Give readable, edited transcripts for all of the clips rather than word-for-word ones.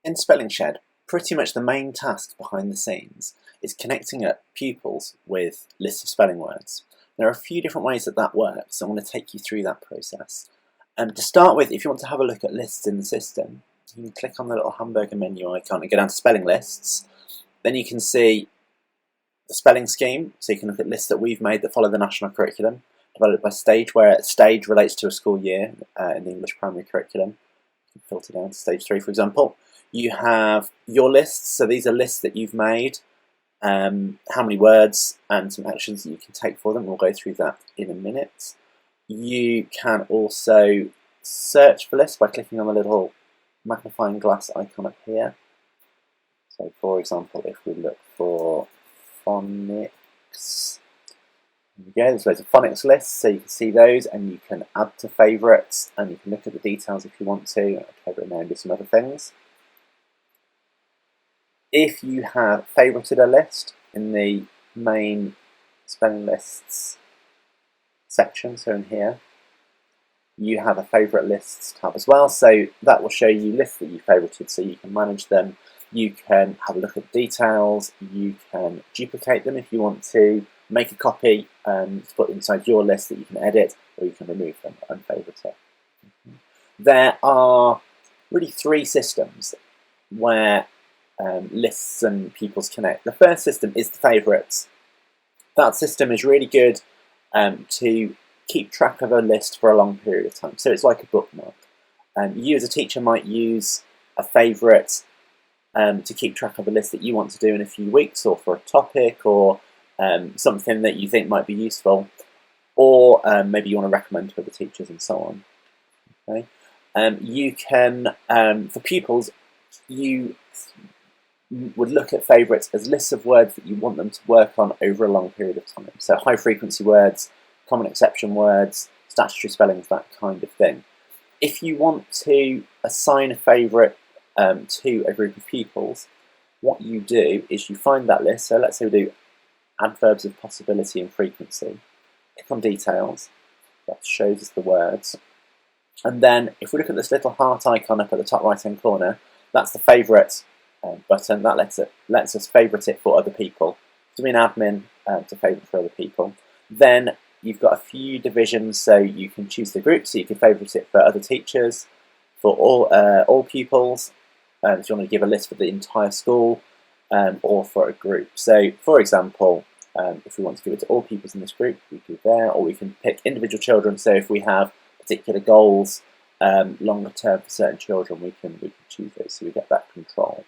In Spelling Shed, pretty much the main task behind the scenes is connecting up pupils with lists of spelling words. There are a few different ways that works, so I want to take you through that process. To start with, if you want to have a look at lists in the system, you can click on the little hamburger menu icon and go down to spelling lists. Then you can see the spelling scheme, so you can look at lists that we've made that follow the national curriculum, developed by stage, where stage relates to a school year in the English primary curriculum. You can filter down to stage 3, for example. You have your lists, so these are lists that you've made, how many words and some actions that you can take for them. We'll go through that in a minute. You can also search for lists by clicking on the little magnifying glass icon up here. So for example, if we look for phonics, there we go, there's loads of phonics lists, so you can see those and you can add to favourites and you can look at the details if you want to. I'll cover it now and do some other things. If you have favourited a list in the main spelling lists section, so in here, you have a favourite lists tab as well, so that will show you lists that you favourited, so you can manage them, you can have a look at details, you can duplicate them if you want to, make a copy to put inside your list that you can edit, or you can remove them and favourite it. There are really 3 systems where lists and pupils connect. The first system is the favourites. That system is really good to keep track of a list for a long period of time. So it's like a bookmark. You as a teacher might use a favourite to keep track of a list that you want to do in a few weeks, or for a topic, or something that you think might be useful, or maybe you want to recommend to other teachers and so on. Okay? You can, for pupils, you would look at favourites as lists of words that you want them to work on over a long period of time. So high frequency words, common exception words, statutory spellings, that kind of thing. If you want to assign a favourite to a group of pupils, what you do is you find that list. So let's say we do adverbs of possibility and frequency. Click on details, that shows us the words. And then if we look at this little heart icon up at the top right hand corner, that's the favourite button. That lets us favourite it for other people. Do an admin to favourite for other people. Then you've got a few divisions, so you can choose the group, so you can favourite it for other teachers, for all pupils, if you want to give a list for the entire school, or for a group. So for example, if we want to give it to all pupils in this group, we do there, or we can pick individual children. So if we have particular goals longer term for certain children, we can choose those, so we get that control.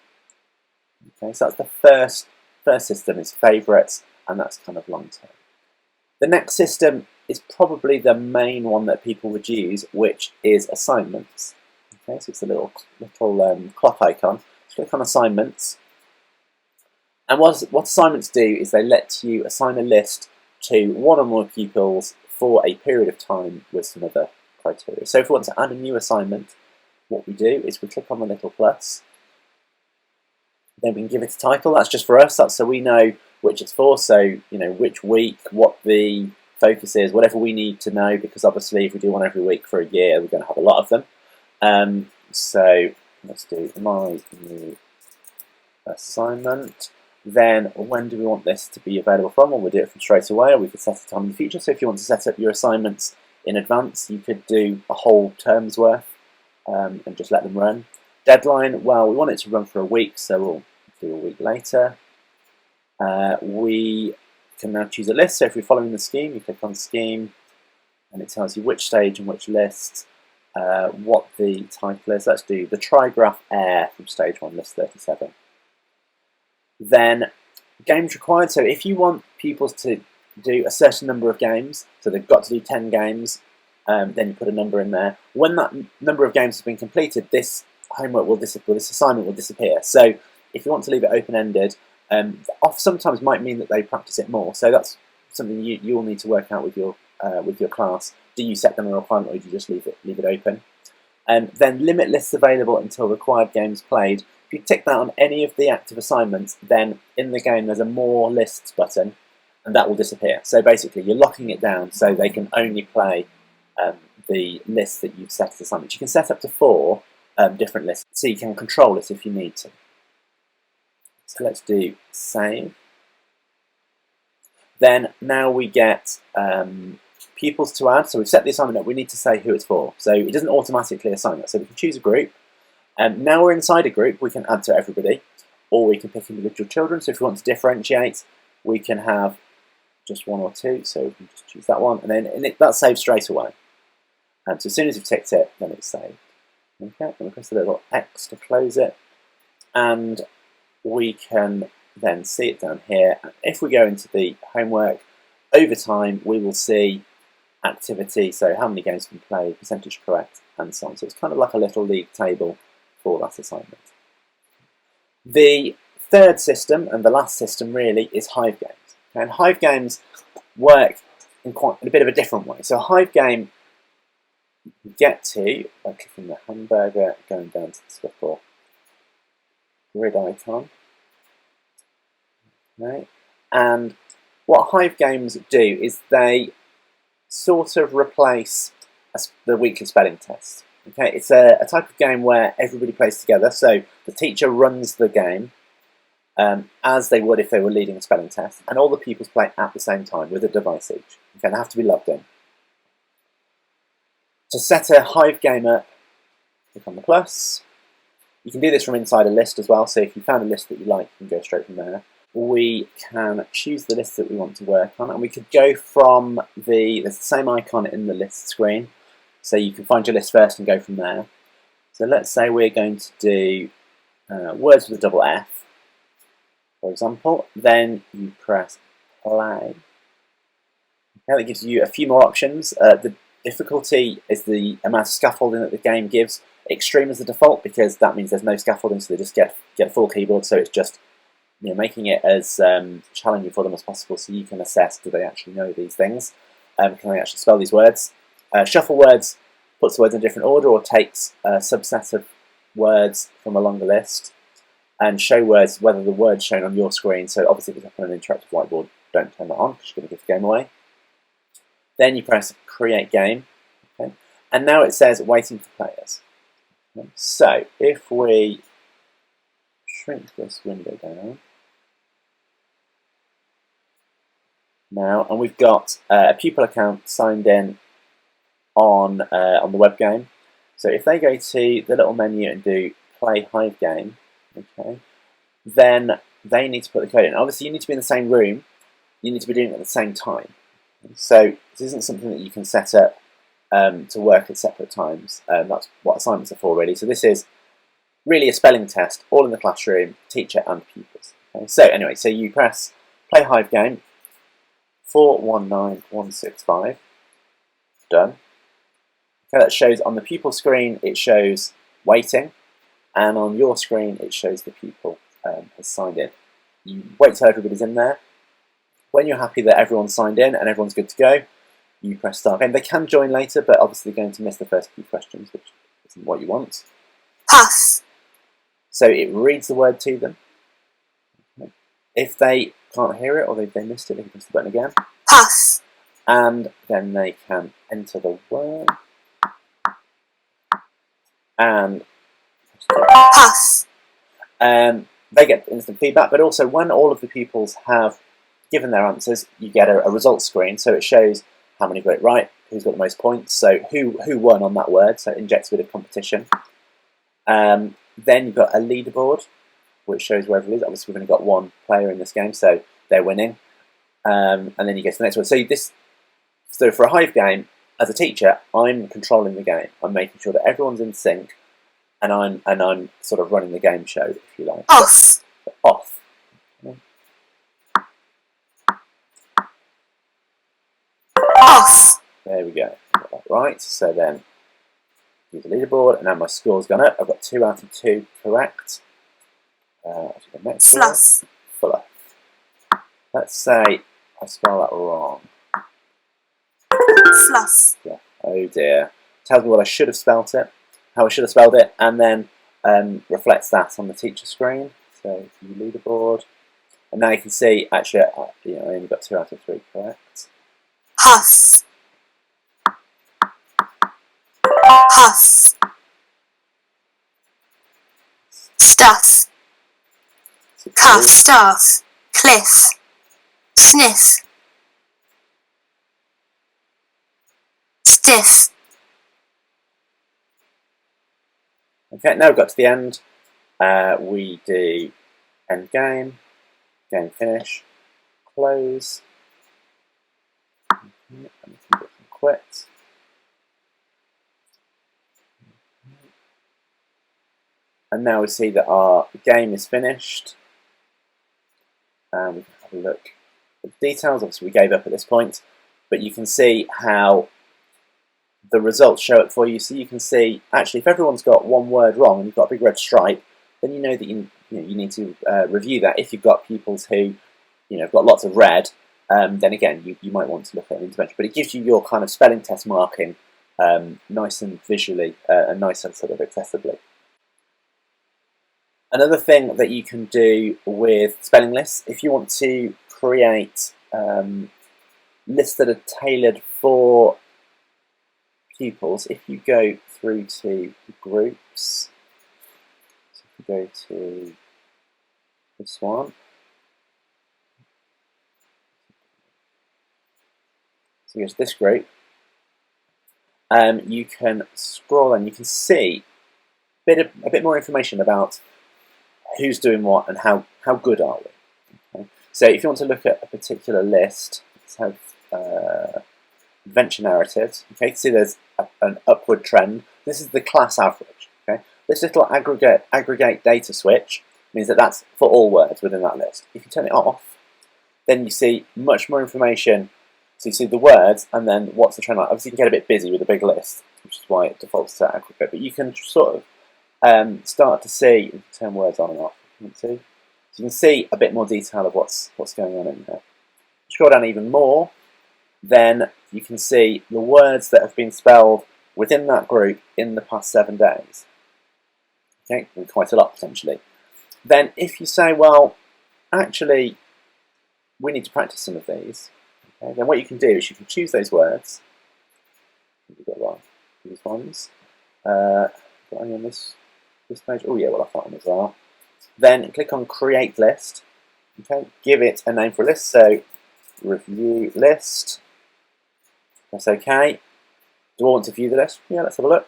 Okay, so that's the first system, is favourites, and that's kind of long term. The next system is probably the main one that people would use, which is assignments. Okay, so it's a little clock icon. Just click on assignments, and what assignments do is they let you assign a list to one or more pupils for a period of time with some other criteria. So if we want to add a new assignment, what we do is we click on the little plus. Then we can give it a title. That's just for us. That's so we know which it's for. So you know which week, what the focus is, whatever we need to know. Because obviously, if we do one every week for a year, we're going to have a lot of them. So let's do my new assignment. Then when do we want this to be available from? Well, we'll do it from straight away, or we could set a time in the future. So if you want to set up your assignments in advance, you could do a whole term's worth and just let them run. Deadline, well, we want it to run for a week, so we'll do a week later. We can now choose a list, so if we're following the scheme, you click on scheme, and it tells you which stage and which list, what the title is. Let's do the trigraph air from stage 1, list 37. Then games required, so if you want pupils to do a certain number of games, so they've got to do 10 games, then you put a number in there. When that number of games has been completed, this homework will disappear, this assignment will disappear. So if you want to leave it open-ended, sometimes might mean that they practice it more. So that's something you'll need to work out with your class. Do you set them a requirement, or do you just leave it open? Then limit lists available until required games played. If you tick that on any of the active assignments, then in the game there's a more lists button, and that will disappear. So basically you're locking it down so they can only play the list that you've set as assignments. You can set up to 4, different lists, so you can control it if you need to. So let's do save. Then now we get pupils to add. So we've set the assignment up. We need to say who it's for. So it doesn't automatically assign that. So we can choose a group. Now we're inside a group, we can add to everybody, or we can pick individual children. So if we want to differentiate, we can have just one or two. So we can just choose that one, and then that saves straight away. So as soon as you've ticked it, then it's saved. Okay, and we press the little X to close it, and we can then see it down here. And if we go into the homework, over time we will see activity, so how many games we played, percentage correct, and so on. So it's kind of like a little league table for that assignment. The third system, and the last system really, is Hive games. Okay, and Hive games work in a bit of a different way. So a Hive game you get to by clicking the hamburger, going down to the little grid icon. Okay. And what Hive games do is they sort of replace the weekly spelling test. Okay, it's a type of game where everybody plays together. So the teacher runs the game as they would if they were leading a spelling test, and all the pupils play at the same time with a device each. Okay, they have to be logged in. To set a Hive game up, click on the plus. You can do this from inside a list as well. So if you found a list that you like, you can go straight from there. We can choose the list that we want to work on, and we could go from there's the same icon in the list screen. So you can find your list first and go from there. So let's say we're going to do words with a double F, for example. Then you press play. Okay, that gives you a few more options. The difficulty is the amount of scaffolding that the game gives. Extreme is the default because that means there's no scaffolding, so they just get a full keyboard. So it's just making it as challenging for them as possible, so you can assess, do they actually know these things? Can they actually spell these words? Shuffle words puts the words in a different order, or takes a subset of words from a longer list. And show words, whether the word's shown on your screen. So obviously if it's up on an interactive whiteboard, don't turn that on because you're going to give the game away. Then you press create game. Okay? And now it says waiting for players. Okay? So if we shrink this window down now, and we've got a pupil account signed in on the web game. So if they go to the little menu and do play Hive game, okay, then they need to put the code in. Obviously you need to be in the same room, you need to be doing it at the same time. So this isn't something that you can set up to work at separate times. That's what assignments are for really. So this is really a spelling test, all in the classroom, teacher and pupils. Okay? So anyway, so you press play Hive game, 419165, done. Okay, that shows on the pupil screen, it shows waiting, and on your screen it shows the pupil has signed in. You wait till everybody's in there. When you're happy that everyone's signed in and everyone's good to go, you press start game. They can join later, but obviously they're going to miss the first few questions, which isn't what you want. Pass. So it reads the word to them. Okay. If they can't hear it or they missed it, they can press the button again. Pass. And then they can enter the word. And pass. They get instant feedback, but also when all of the pupils have given their answers, you get a results screen. So it shows how many got it right, who's got the most points, so who won on that word, so it injects a bit of competition. Then you've got a leaderboard, which shows where everybody is. Obviously, we've only got one player in this game, so they're winning. And then you get to the next one. So for a Hive game, as a teacher, I'm controlling the game. I'm making sure that everyone's in sync, and I'm sort of running the game show, if you like. Off. So off. Off. There we go. Got that right. So then use the leaderboard, and now my score's gone up. I've got 2 out of 2 correct. The next Fluff. Fluff. Let's say I spell that wrong. Fluff. Yeah. Oh dear. Tells me what I should have spelt it, how I should have spelled it, and then reflects that on the teacher screen. So you leaderboard, and now you can see actually, I only got 2 out of 3 correct. Huff. Huff. stuff, cuff, staff, cliff, sniff, stiff. Okay, now we've got to the end. We do end game, game finish, close, and we can quit. And now we see that our game is finished. And we can have a look at the details. Obviously, we gave up at this point, but you can see how the results show up for you. So you can see, actually, if everyone's got one word wrong and you've got a big red stripe, then you know that you need to review that. If you've got pupils who have got lots of red, then again, you might want to look at an intervention. But it gives you your kind of spelling test marking nice and visually and nice and sort of accessibly. Another thing that you can do with spelling lists, if you want to create lists that are tailored for pupils, if you go through to groups, so if you go to this one, so here's this group, you can scroll and you can see a bit more information about who's doing what and how good are we. Okay? So if you want to look at a particular list, let's have adventure narratives. Okay, see there's an upward trend. This is the class average. Okay, this little aggregate data switch means that that's for all words within that list. If you turn it off, then you see much more information. So you see the words and then what's the trend like. Obviously, you can get a bit busy with a big list, which is why it defaults to aggregate. But you can sort of start to see, you can turn words on and off, so you can see a bit more detail of what's going on in there. Scroll down even more, then you can see the words that have been spelled within that group in the past 7 days. Okay, quite a lot potentially. Then if you say, well, actually, we need to practice some of these, okay, then what you can do is you can choose those words. We've got these ones. Got any on this page? Oh yeah, well I've got one as well. Then click on Create List. Okay, give it a name for a list. So Review List. Press OK. Do I want to view the list? Yeah, let's have a look.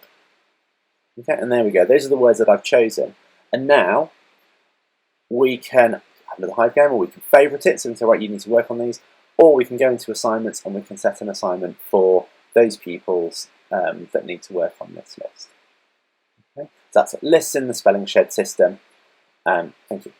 Okay, and there we go. Those are the words that I've chosen. And now we can have another Hive game, or we can favourite it. So we can say, right, you need to work on these, or we can go into assignments and we can set an assignment for those pupils that need to work on this list. Okay. So that's lists in the Spelling Shed system. Thank you.